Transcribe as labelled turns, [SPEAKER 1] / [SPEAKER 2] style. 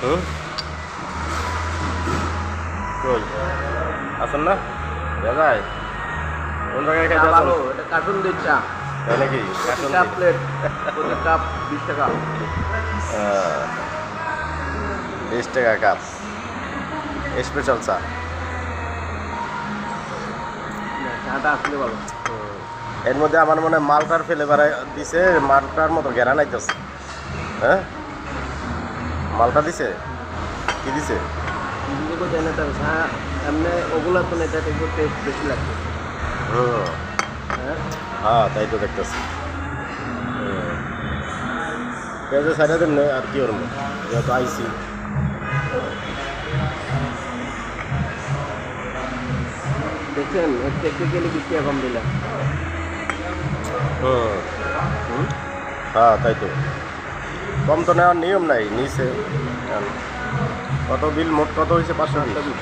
[SPEAKER 1] হুম কই আসুন না দাদাই কোন জায়গায় খাইতে আসুন
[SPEAKER 2] ভালো, এটা কার্টুন দিয়ে চা।
[SPEAKER 1] তাই নাকি কার্টুন
[SPEAKER 2] চা
[SPEAKER 1] দি?
[SPEAKER 2] প্লেট, প্রতি কাপ 20 টাকা।
[SPEAKER 1] 20 টাকা কাপ স্পেশাল চা।
[SPEAKER 2] না, চাটা আসলে ভালো।
[SPEAKER 1] এর মধ্যে আমার মনে হয় মালটার ফ্লেভার দিছে, মালটার মতো ঘেরা নাইতেছে। হ্যাঁ মালটা দিছে কি দিছে?
[SPEAKER 2] কিন্তু জানে তার চা এমনি ওগুলা তো না, এটা একটু টেস্ট বেশি লাগছে।
[SPEAKER 1] হুম
[SPEAKER 2] হ্যাঁ,
[SPEAKER 1] হ্যাঁ তাই তো দেখতেছি। পেঁয়াজে সাইডে দেন না, আর কি করবো যেহেতু আইসি।
[SPEAKER 2] দেখছেন টেকনিক্যালি বিক্রি কম দিলাম।
[SPEAKER 1] হুম হ্যাঁ তাই তো কম তো নেওয়ার নিয়ম নাই নিচে। কত বিল মোট কত হয়েছে? 500 বিল।